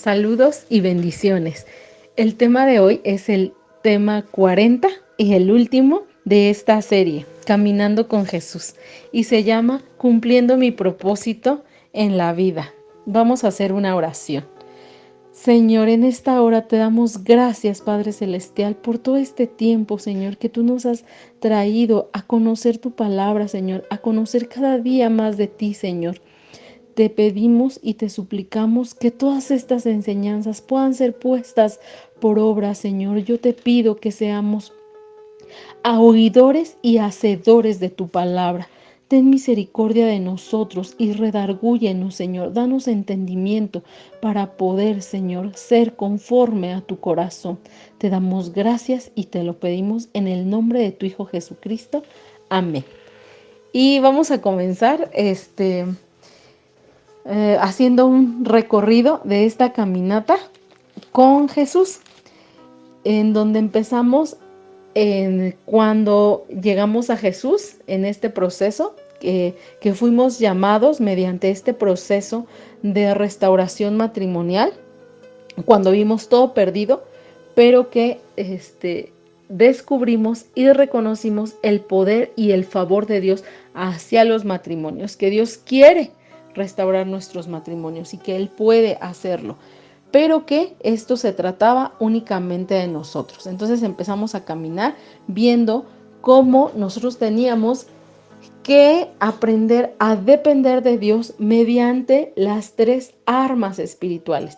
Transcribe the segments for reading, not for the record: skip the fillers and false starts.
Saludos y bendiciones. El tema de hoy es el tema 40 y el último de esta serie, Caminando con Jesús, y se llama Cumpliendo mi propósito en la vida. Vamos a hacer una oración. Señor, en esta hora te damos gracias, Padre Celestial, por todo este tiempo, Señor, que tú nos has traído a conocer tu palabra, Señor, a conocer cada día más de ti, Señor. Te pedimos y te suplicamos que todas estas enseñanzas puedan ser puestas por obra, Señor. Yo te pido que seamos oidores y hacedores de tu palabra. Ten misericordia de nosotros y redargúyenos, Señor. Danos entendimiento para poder, Señor, ser conforme a tu corazón. Te damos gracias y te lo pedimos en el nombre de tu Hijo Jesucristo. Amén. Y vamos a comenzar haciendo un recorrido de esta caminata con Jesús, en donde empezamos cuando llegamos a Jesús en este proceso, que fuimos llamados mediante este proceso de restauración matrimonial, cuando vimos todo perdido, pero que descubrimos y reconocimos el poder y el favor de Dios hacia los matrimonios, que Dios quiere restaurar nuestros matrimonios y que Él puede hacerlo, pero que esto se trataba únicamente de nosotros. Entonces empezamos a caminar viendo cómo nosotros teníamos que aprender a depender de Dios mediante las 3 armas espirituales.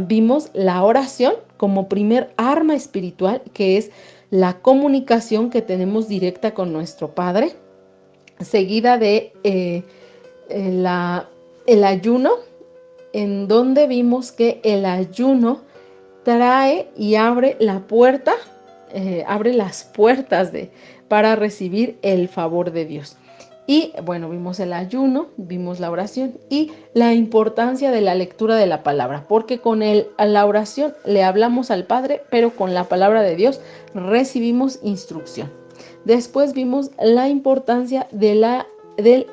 Vimos la oración como primer arma espiritual, que es la comunicación que tenemos directa con nuestro Padre, seguida de el ayuno, en donde vimos que el ayuno trae y abre la puerta, abre las puertas para recibir el favor de Dios. Y bueno, vimos el ayuno, vimos la oración y la importancia de la lectura de la palabra, porque con la oración le hablamos al Padre, pero con la palabra de Dios recibimos instrucción. Después vimos la importancia del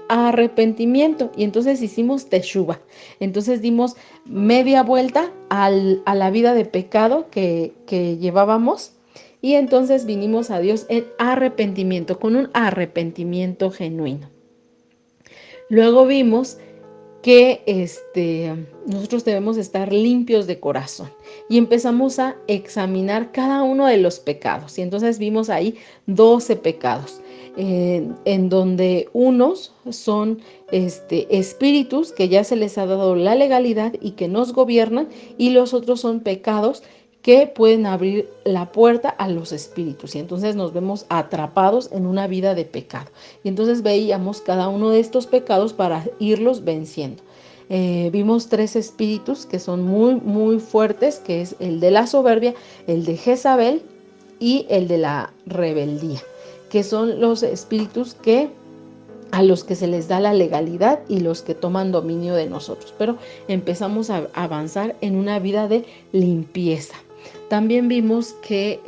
arrepentimiento y entonces hicimos teshuva. Entonces dimos media vuelta a la vida de pecado que llevábamos y entonces vinimos a Dios en arrepentimiento, con un arrepentimiento genuino. Luego vimos que nosotros debemos estar limpios de corazón y empezamos a examinar cada uno de los pecados y entonces vimos ahí 12 pecados, en donde unos son espíritus que ya se les ha dado la legalidad y que nos gobiernan, y los otros son pecados que pueden abrir la puerta a los espíritus, y entonces nos vemos atrapados en una vida de pecado. Y entonces veíamos cada uno de estos pecados para irlos venciendo. Vimos 3 espíritus que son muy, muy fuertes, que es el de la soberbia, el de Jezabel y el de la rebeldía, que son los espíritus a los que se les da la legalidad y los que toman dominio de nosotros. Pero empezamos a avanzar en una vida de limpieza. También vimos que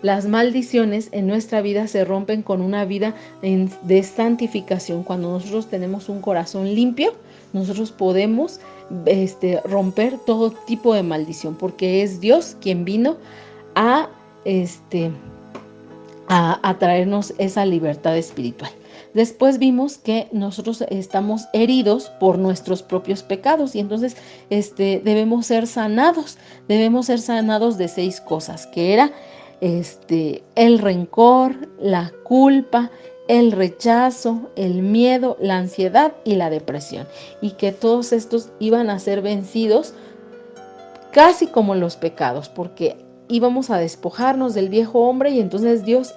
las maldiciones en nuestra vida se rompen con una vida de santificación. Cuando nosotros tenemos un corazón limpio, nosotros podemos romper todo tipo de maldición, porque es Dios quien vino a traernos esa libertad espiritual. Después vimos que nosotros estamos heridos por nuestros propios pecados y entonces debemos ser sanados de 6 cosas, que era el rencor, la culpa, el rechazo, el miedo, la ansiedad y la depresión, y que todos estos iban a ser vencidos casi como los pecados, porque íbamos a despojarnos del viejo hombre, y entonces Dios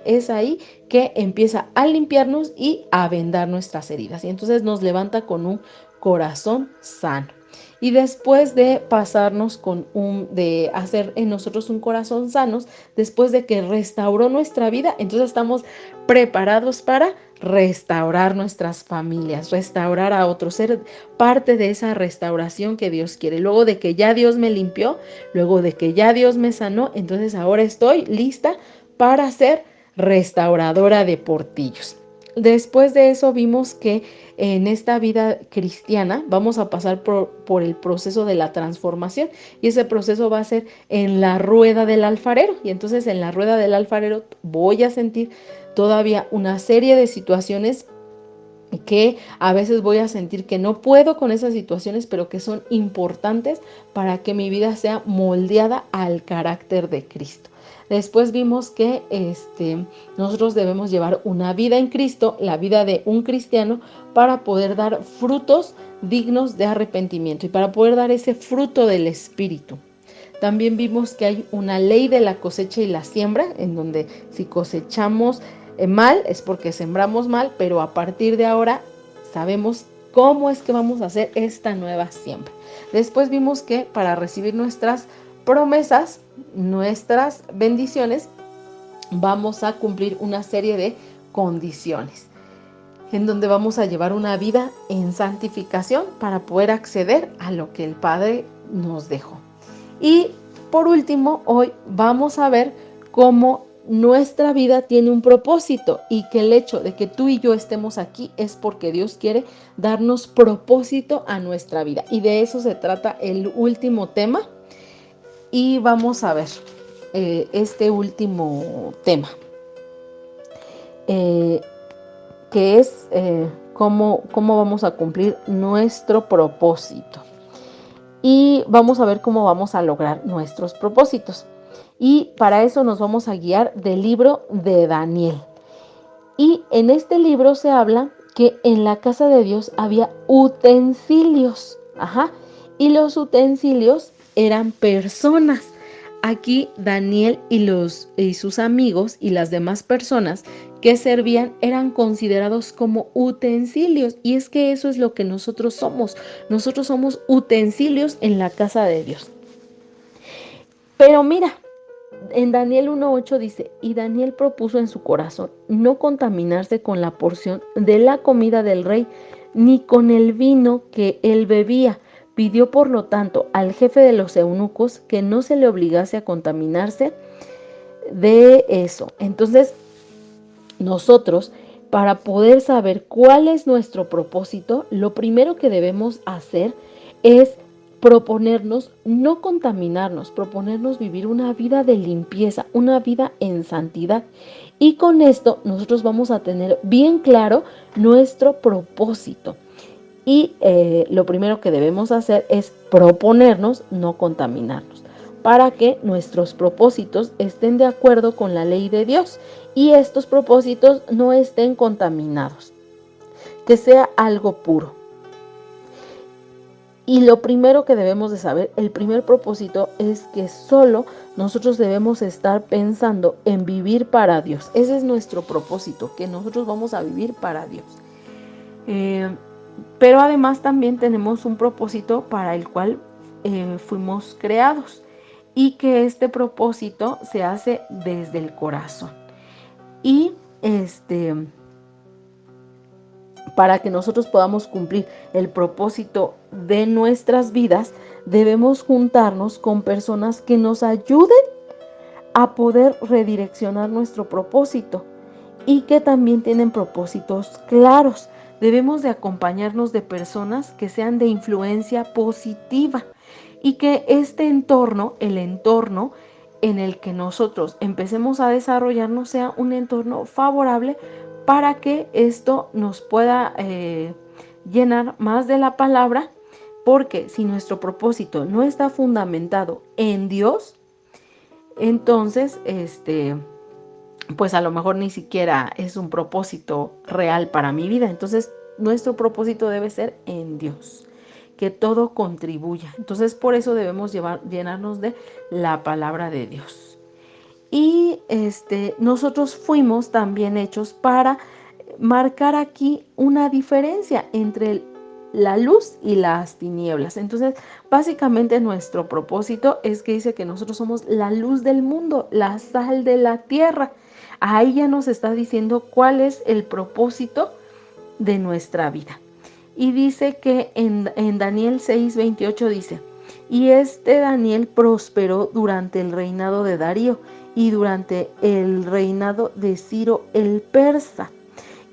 es ahí que empieza a limpiarnos y a vendar nuestras heridas, y entonces nos levanta con un corazón sano. Y después de pasarnos de hacer en nosotros un corazón sano, después de que restauró nuestra vida, entonces estamos preparados para restaurar nuestras familias, restaurar a otros, ser parte de esa restauración que Dios quiere. Luego de que ya Dios me limpió, luego de que ya Dios me sanó, entonces ahora estoy lista para ser restauradora de portillos. Después de eso vimos que en esta vida cristiana vamos a pasar por el proceso de la transformación, y ese proceso va a ser en la rueda del alfarero, y entonces en la rueda del alfarero voy a sentir todavía una serie de situaciones que a veces voy a sentir que no puedo con esas situaciones, pero que son importantes para que mi vida sea moldeada al carácter de Cristo. Después vimos que nosotros debemos llevar una vida en Cristo, la vida de un cristiano, para poder dar frutos dignos de arrepentimiento y para poder dar ese fruto del Espíritu. También vimos que hay una ley de la cosecha y la siembra, en donde si cosechamos mal es porque sembramos mal, pero a partir de ahora sabemos cómo es que vamos a hacer esta nueva siembra. Después vimos que para recibir nuestras promesas, nuestras bendiciones, vamos a cumplir una serie de condiciones, en donde vamos a llevar una vida en santificación para poder acceder a lo que el Padre nos dejó. Y por último, hoy vamos a ver cómo nuestra vida tiene un propósito, y que el hecho de que tú y yo estemos aquí es porque Dios quiere darnos propósito a nuestra vida. Y de eso se trata el último tema. Y vamos a ver este último tema, que es cómo vamos a cumplir nuestro propósito. Y vamos a ver cómo vamos a lograr nuestros propósitos. Y para eso nos vamos a guiar del libro de Daniel. Y en este libro se habla que en la casa de Dios había utensilios. Y los utensilios eran personas. Aquí Daniel y sus amigos y las demás personas que servían eran considerados como utensilios, y es que eso es lo que nosotros somos. Nosotros somos utensilios en la casa de Dios. Pero mira, en Daniel 1:8 dice: y Daniel propuso en su corazón no contaminarse con la porción de la comida del rey, ni con el vino que él bebía. Pidió, por lo tanto, al jefe de los eunucos que no se le obligase a contaminarse de eso. Entonces, nosotros, para poder saber cuál es nuestro propósito, lo primero que debemos hacer es proponernos no contaminarnos, proponernos vivir una vida de limpieza, una vida en santidad. Y con esto nosotros vamos a tener bien claro nuestro propósito. Y lo primero que debemos hacer es proponernos no contaminarnos, para que nuestros propósitos estén de acuerdo con la ley de Dios y estos propósitos no estén contaminados, que sea algo puro. Y lo primero que debemos de saber, el primer propósito, es que solo nosotros debemos estar pensando en vivir para Dios. Ese es nuestro propósito, que nosotros vamos a vivir para Dios. Pero además también tenemos un propósito para el cual fuimos creados, y que este propósito se hace desde el corazón. Y para que nosotros podamos cumplir el propósito de nuestras vidas, debemos juntarnos con personas que nos ayuden a poder redireccionar nuestro propósito y que también tienen propósitos claros. Debemos de acompañarnos de personas que sean de influencia positiva y que este entorno, el entorno en el que nosotros empecemos a desarrollarnos, sea un entorno favorable para que esto nos pueda llenar más de la palabra, porque si nuestro propósito no está fundamentado en Dios, entonces pues a lo mejor ni siquiera es un propósito real para mi vida. Entonces nuestro propósito debe ser en Dios, que todo contribuya. Entonces por eso debemos llenarnos de la palabra de Dios. Y nosotros fuimos también hechos para marcar aquí una diferencia entre la luz y las tinieblas. Entonces, básicamente nuestro propósito es que dice que nosotros somos la luz del mundo, la sal de la tierra. Ahí ya nos está diciendo cuál es el propósito de nuestra vida. Y dice que en Daniel 6:28 dice: y Daniel prosperó durante el reinado de Darío y durante el reinado de Ciro el persa.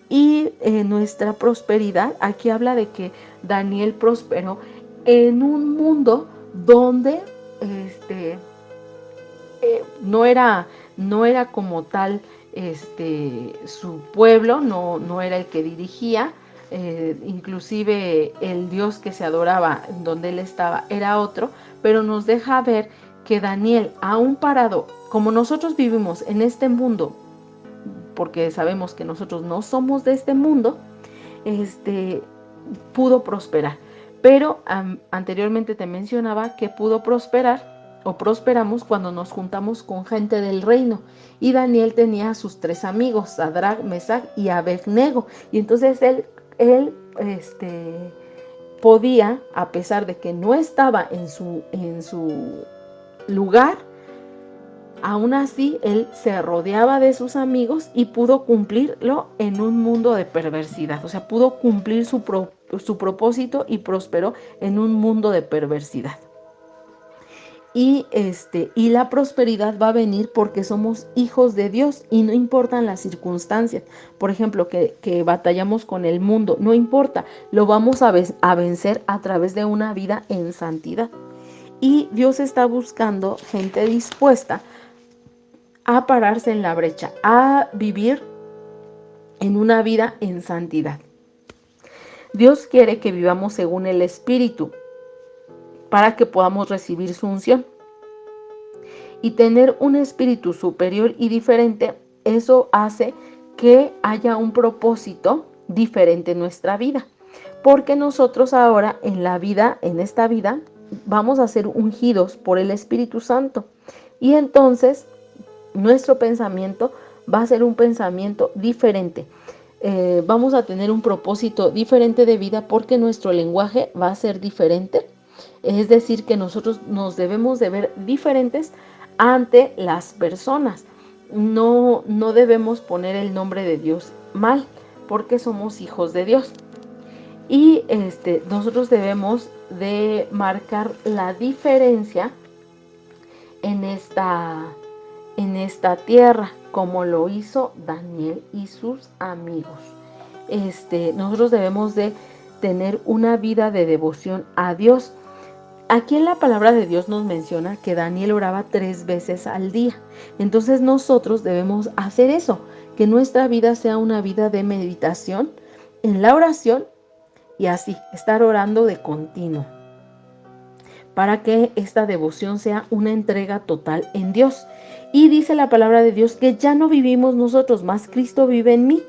Y nuestra prosperidad, aquí habla de que Daniel prosperó en un mundo donde no era como tal su pueblo, no era el que dirigía, inclusive el Dios que se adoraba donde él estaba era otro, pero nos deja ver que Daniel, aún parado, como nosotros vivimos en este mundo, porque sabemos que nosotros no somos de este mundo, pudo prosperar. Pero anteriormente te mencionaba que pudo prosperar o prosperamos cuando nos juntamos con gente del reino. Y Daniel tenía a sus 3 amigos, Sadrach, Mesach y Abednego. Y entonces él podía, a pesar de que no estaba en su lugar, aún así él se rodeaba de sus amigos y pudo cumplirlo en un mundo de perversidad. O sea, pudo cumplir su propósito y prosperó en un mundo de perversidad. Y la prosperidad va a venir porque somos hijos de Dios y no importan las circunstancias. Por ejemplo, que batallamos con el mundo, no importa, lo vamos a vencer a través de una vida en santidad. Y Dios está buscando gente dispuesta a pararse en la brecha, a vivir en una vida en santidad. Dios quiere que vivamos según el Espíritu para que podamos recibir su unción. Y tener un espíritu superior y diferente, eso hace que haya un propósito diferente en nuestra vida. Porque nosotros ahora en esta vida, vamos a ser ungidos por el Espíritu Santo. Y entonces nuestro pensamiento va a ser un pensamiento diferente. Vamos a tener un propósito diferente de vida porque nuestro lenguaje va a ser diferente. Es decir, que nosotros nos debemos de ver diferentes ante las personas. No debemos poner el nombre de Dios mal porque somos hijos de Dios. Y nosotros debemos de marcar la diferencia en esta tierra, como lo hizo Daniel y sus amigos. Nosotros debemos de tener una vida de devoción a Dios. Aquí en la palabra de Dios nos menciona que Daniel oraba 3 veces al día. Entonces nosotros debemos hacer eso, que nuestra vida sea una vida de meditación en la oración y así, estar orando de continuo, para que esta devoción sea una entrega total en Dios. Y dice la palabra de Dios que ya no vivimos nosotros, más Cristo vive en mí.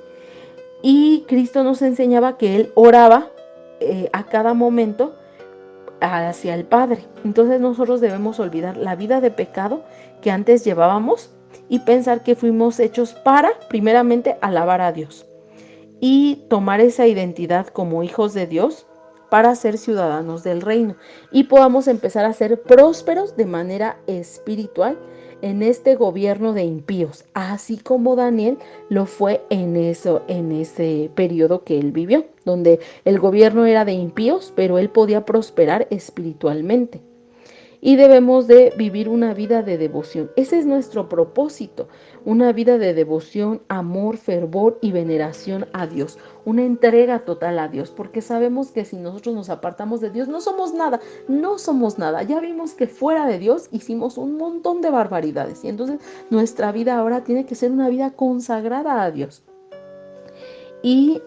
Y Cristo nos enseñaba que Él oraba a cada momento hacia el Padre. Entonces nosotros debemos olvidar la vida de pecado que antes llevábamos y pensar que fuimos hechos para, primeramente, alabar a Dios. Y tomar esa identidad como hijos de Dios para ser ciudadanos del reino y podamos empezar a ser prósperos de manera espiritual en este gobierno de impíos, así como Daniel lo fue en ese periodo que él vivió, donde el gobierno era de impíos, pero él podía prosperar espiritualmente. Y debemos de vivir una vida de devoción. Ese es nuestro propósito, una vida de devoción, amor, fervor y veneración a Dios, una entrega total a Dios, porque sabemos que si nosotros nos apartamos de Dios no somos nada, no somos nada. Ya vimos que fuera de Dios hicimos un montón de barbaridades y entonces nuestra vida ahora tiene que ser una vida consagrada a Dios. Y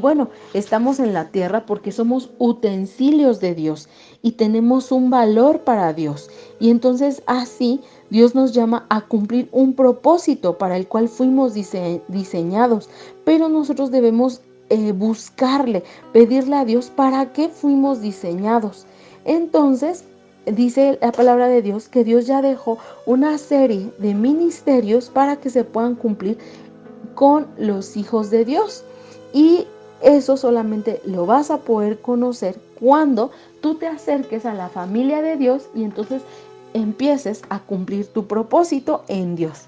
bueno, estamos en la tierra porque somos utensilios de Dios y tenemos un valor para Dios. Y entonces así Dios nos llama a cumplir un propósito para el cual fuimos diseñados. Pero nosotros debemos buscarle, pedirle a Dios para qué fuimos diseñados. Entonces, dice la palabra de Dios que Dios ya dejó una serie de ministerios para que se puedan cumplir con los hijos de Dios. Y eso solamente lo vas a poder conocer cuando tú te acerques a la familia de Dios y entonces empieces a cumplir tu propósito en Dios.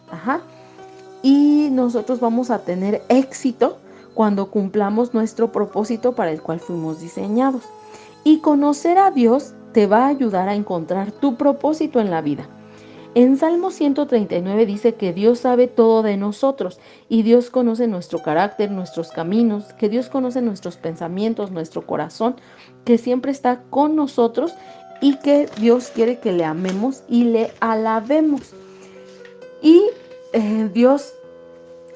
Y nosotros vamos a tener éxito cuando cumplamos nuestro propósito para el cual fuimos diseñados. Y conocer a Dios te va a ayudar a encontrar tu propósito en la vida. En Salmo 139 dice que Dios sabe todo de nosotros y Dios conoce nuestro carácter, nuestros caminos, que Dios conoce nuestros pensamientos, nuestro corazón, que siempre está con nosotros y que Dios quiere que le amemos y le alabemos. Y Dios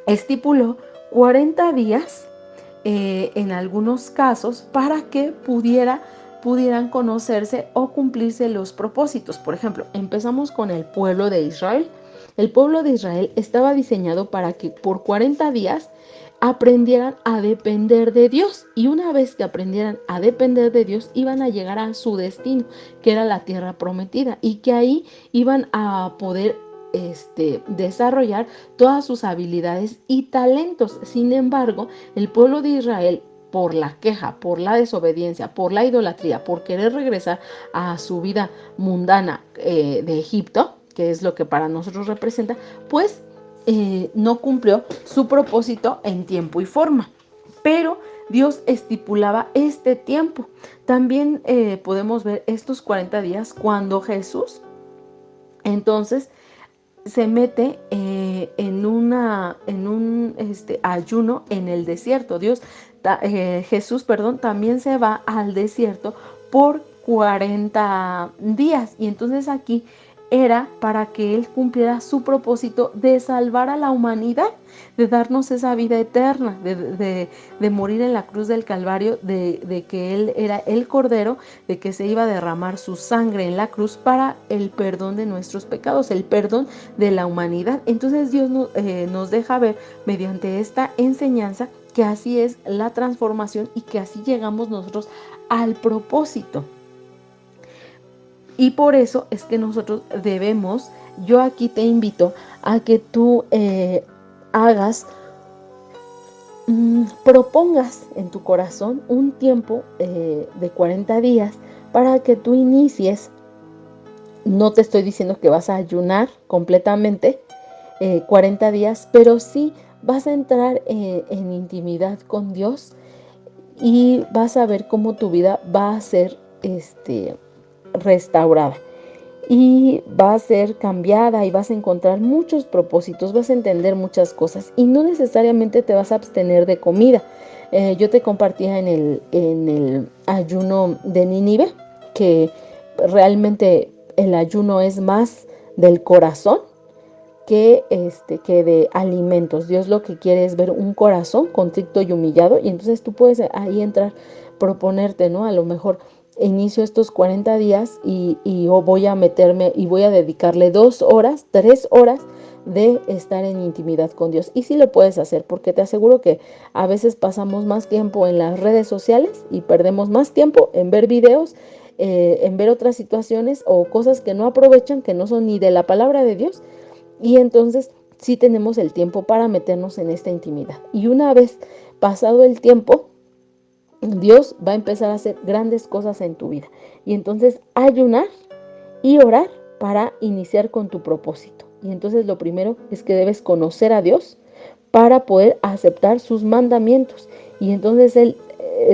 estipuló 40 días en algunos casos para que pudieran conocerse o cumplirse los propósitos. Por ejemplo, empezamos con el pueblo de Israel. El pueblo de Israel estaba diseñado para que por 40 días aprendieran a depender de Dios, y una vez que aprendieran a depender de Dios iban a llegar a su destino, que era la tierra prometida, y que ahí iban a poder desarrollar todas sus habilidades y talentos. Sin embargo, el pueblo de Israel, por la queja, por la desobediencia, por la idolatría, por querer regresar a su vida mundana de Egipto, que es lo que para nosotros representa, pues no cumplió su propósito en tiempo y forma. Pero Dios estipulaba este tiempo. También podemos ver estos 40 días cuando Jesús entonces se mete en un ayuno en el desierto. Jesús, también se va al desierto por 40 días. Y entonces aquí era para que Él cumpliera su propósito de salvar a la humanidad, de darnos esa vida eterna, de morir en la cruz del Calvario, de que Él era el Cordero, de que se iba a derramar su sangre en la cruz para el perdón de nuestros pecados, el perdón de la humanidad. Entonces Dios nos deja ver mediante esta enseñanza que así es la transformación y que así llegamos nosotros al propósito. Y por eso es que nosotros debemos, yo aquí te invito a que tú propongas en tu corazón un tiempo de 40 días para que tú inicies. No te estoy diciendo que vas a ayunar completamente 40 días, pero sí vas a entrar en intimidad con Dios y vas a ver cómo tu vida va a ser restaurada y va a ser cambiada y vas a encontrar muchos propósitos, vas a entender muchas cosas y no necesariamente te vas a abstener de comida. Yo te compartía en el ayuno de Nínive que realmente el ayuno es más del corazón que de alimentos. Dios lo que quiere es ver un corazón contrito y humillado, y entonces tú puedes ahí entrar, proponerte, ¿no? A lo mejor inicio estos 40 días y yo voy a meterme y voy a dedicarle 2 horas, 3 horas de estar en intimidad con Dios. Y sí lo puedes hacer, porque te aseguro que a veces pasamos más tiempo en las redes sociales y perdemos más tiempo en ver videos, en ver otras situaciones o cosas que no aprovechan, que no son ni de la palabra de Dios. Y entonces sí tenemos el tiempo para meternos en esta intimidad. Y una vez pasado el tiempo, Dios va a empezar a hacer grandes cosas en tu vida. Y entonces ayunar y orar para iniciar con tu propósito. Y entonces lo primero es que debes conocer a Dios para poder aceptar sus mandamientos. Y entonces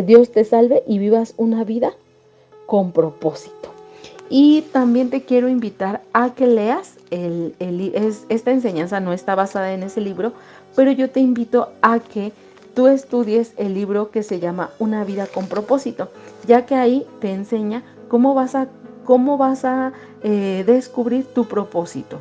Dios te salve y vivas una vida con propósito. Y también te quiero invitar a que leas esta enseñanza no está basada en ese libro, pero yo te invito a que tú estudies el libro que se llama Una vida con propósito, ya que ahí te enseña cómo vas a descubrir tu propósito.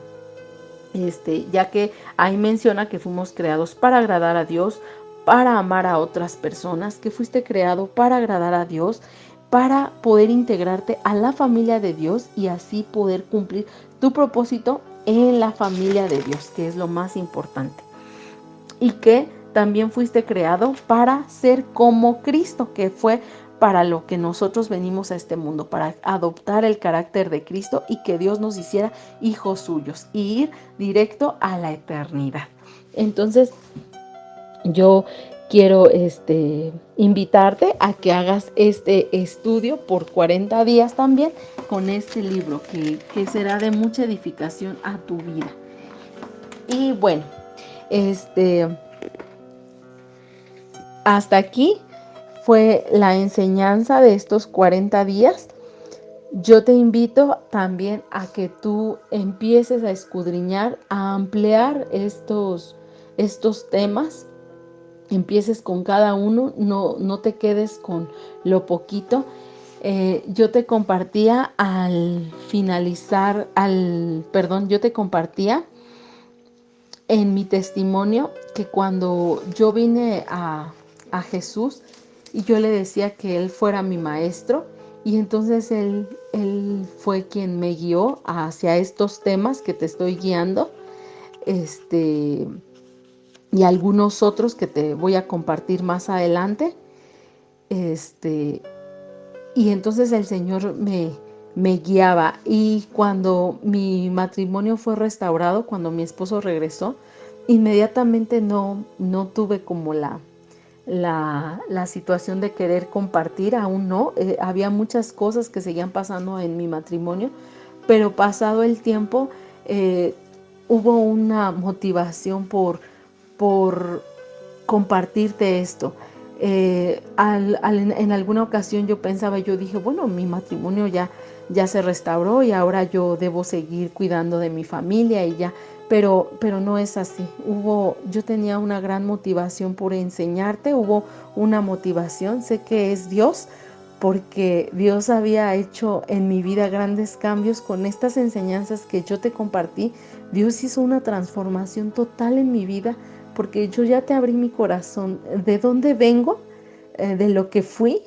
Ya que ahí menciona que fuimos creados para agradar a Dios, para amar a otras personas, que fuiste creado para agradar a Dios, para poder integrarte a la familia de Dios y así poder cumplir tu propósito en la familia de Dios, que es lo más importante. Y que también fuiste creado para ser como Cristo, que fue para lo que nosotros venimos a este mundo, para adoptar el carácter de Cristo y que Dios nos hiciera hijos suyos y ir directo a la eternidad. Entonces, yo quiero invitarte a que hagas este estudio por 40 días también con este libro que será de mucha edificación a tu vida. Y bueno, hasta aquí fue la enseñanza de estos 40 días. Yo te invito también a que tú empieces a escudriñar, a ampliar estos temas. Empieces con cada uno, no te quedes con lo poquito. Yo te compartía yo te compartía en mi testimonio que cuando yo vine a Jesús y yo le decía que Él fuera mi maestro, y entonces él fue quien me guió hacia estos temas que te estoy guiando, y algunos otros que te voy a compartir más adelante. Y entonces el Señor me guiaba, y cuando mi matrimonio fue restaurado, cuando mi esposo regresó, inmediatamente no tuve como la situación de querer compartir, aún no. Había muchas cosas que seguían pasando en mi matrimonio, pero pasado el tiempo hubo una motivación por compartirte esto. En alguna ocasión yo dije, bueno, mi matrimonio ya se restauró y ahora yo debo seguir cuidando de mi familia y ya, pero no es así. Yo tenía una gran motivación por enseñarte, hubo una motivación, sé que es Dios, porque Dios había hecho en mi vida grandes cambios con estas enseñanzas que yo te compartí. Dios hizo una transformación total en mi vida, porque yo ya te abrí mi corazón, de dónde vengo, de lo que fui,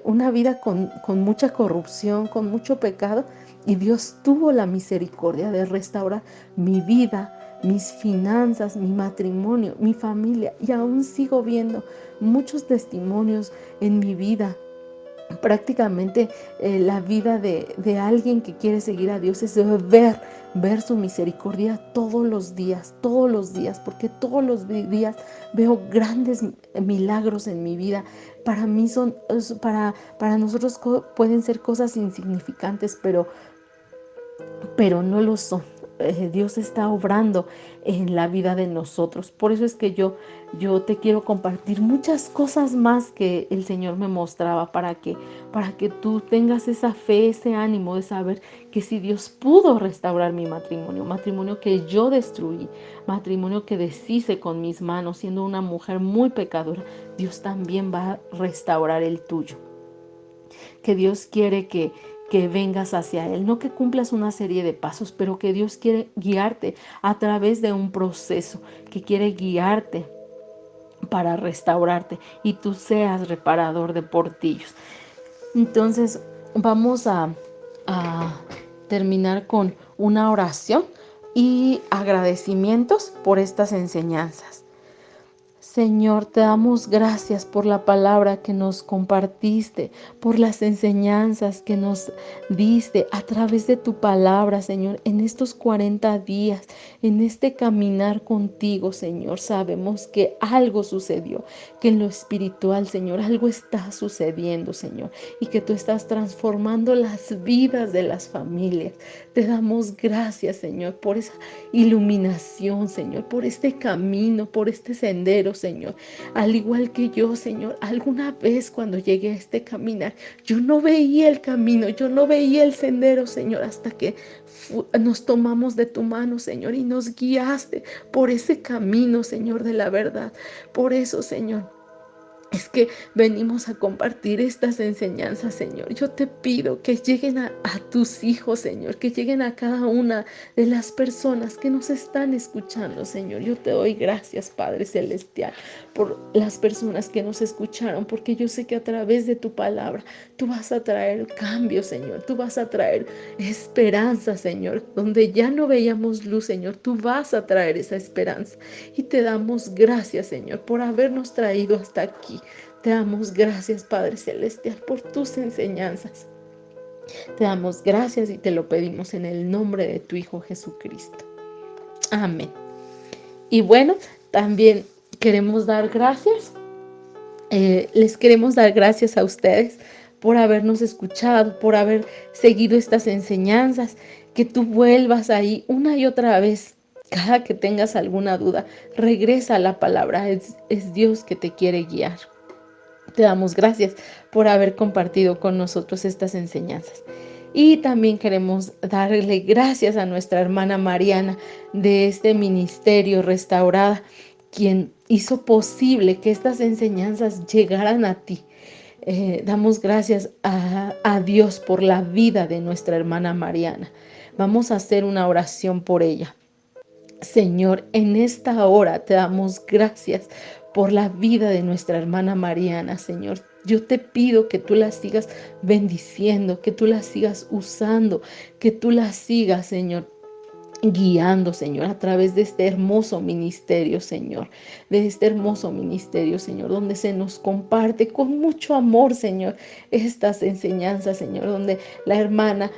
una vida con mucha corrupción, con mucho pecado, y Dios tuvo la misericordia de restaurar mi vida, mis finanzas, mi matrimonio, mi familia, y aún sigo viendo muchos testimonios en mi vida. Prácticamente la vida de alguien que quiere seguir a Dios es ver su misericordia todos los días, porque todos los días veo grandes milagros en mi vida. Para mí para nosotros pueden ser cosas insignificantes, pero no lo son. Dios está obrando en la vida de nosotros. Por eso es que yo te quiero compartir muchas cosas más que el Señor me mostraba, para que tú tengas esa fe, ese ánimo de saber que si Dios pudo restaurar mi matrimonio que yo destruí, matrimonio que deshice con mis manos siendo una mujer muy pecadora, Dios también va a restaurar el tuyo. Que Dios quiere que vengas hacia Él, no que cumplas una serie de pasos, pero que Dios quiere guiarte a través de un proceso, que quiere guiarte para restaurarte y tú seas reparador de portillos. Entonces vamos a terminar con una oración y agradecimientos por estas enseñanzas. Señor, te damos gracias por la palabra que nos compartiste, por las enseñanzas que nos diste a través de tu palabra, Señor, en estos 40 días, en este caminar contigo, Señor. Sabemos que algo sucedió, que en lo espiritual, Señor, algo está sucediendo, Señor, y que tú estás transformando las vidas de las familias. Te damos gracias, Señor, por esa iluminación, Señor, por este camino, por este sendero, Señor. Al igual que yo, Señor, alguna vez cuando llegué a este caminar, yo no veía el camino, yo no veía el sendero, Señor, hasta que nos tomamos de tu mano, Señor, y nos guiaste por ese camino, Señor, de la verdad. Por eso, Señor, es que venimos a compartir estas enseñanzas, Señor. Yo te pido que lleguen a tus hijos, Señor, que lleguen a cada una de las personas que nos están escuchando, Señor. Yo te doy gracias, Padre Celestial, por las personas que nos escucharon, porque yo sé que a través de tu palabra tú vas a traer cambio, Señor. Tú vas a traer esperanza, Señor. Donde ya no veíamos luz, Señor, tú vas a traer esa esperanza. Y te damos gracias, Señor, por habernos traído hasta aquí. Te damos gracias, Padre Celestial, por tus enseñanzas. Te damos gracias y te lo pedimos en el nombre de tu Hijo Jesucristo. Amén. Y bueno, también queremos dar gracias. Les queremos dar gracias a ustedes por habernos escuchado, por haber seguido estas enseñanzas. Que tú vuelvas ahí una y otra vez. Cada que tengas alguna duda, regresa a la palabra. Es Dios que te quiere guiar. Te damos gracias por haber compartido con nosotros estas enseñanzas. Y también queremos darle gracias a nuestra hermana Mariana de este ministerio Restaurada, quien hizo posible que estas enseñanzas llegaran a ti. Damos gracias a Dios por la vida de nuestra hermana Mariana. Vamos a hacer una oración por ella. Señor, en esta hora te damos gracias por la vida de nuestra hermana Mariana, Señor. Yo te pido que tú la sigas bendiciendo, que tú la sigas usando, que tú la sigas, Señor, guiando, Señor, a través de este hermoso ministerio, Señor, de este hermoso ministerio, Señor, donde se nos comparte con mucho amor, Señor, estas enseñanzas, Señor, donde la hermana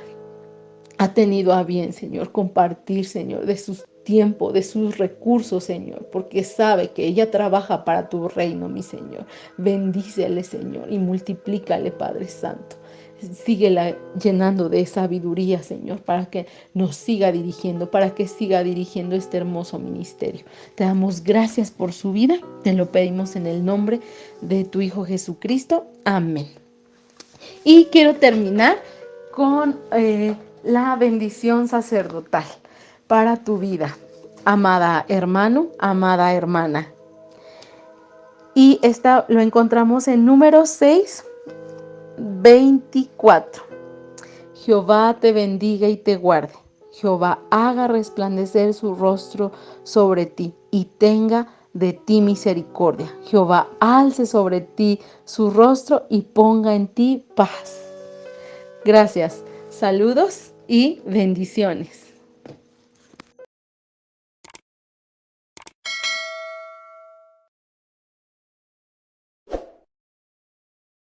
ha tenido a bien, Señor, compartir, Señor, de sus tiempo, de sus recursos, Señor, porque sabe que ella trabaja para tu reino, mi Señor. Bendícele, Señor, y multiplícale, Padre Santo. Síguela llenando de sabiduría, Señor, para que nos siga dirigiendo, para que siga dirigiendo este hermoso ministerio. Te damos gracias por su vida, te lo pedimos en el nombre de tu Hijo Jesucristo. Amén. Y quiero terminar con la bendición sacerdotal para tu vida, amada hermano, amada hermana. Y esta lo encontramos en Números 6, 24. Jehová te bendiga y te guarde. Jehová haga resplandecer su rostro sobre ti y tenga de ti misericordia. Jehová alce sobre ti su rostro y ponga en ti paz. Gracias, saludos y bendiciones.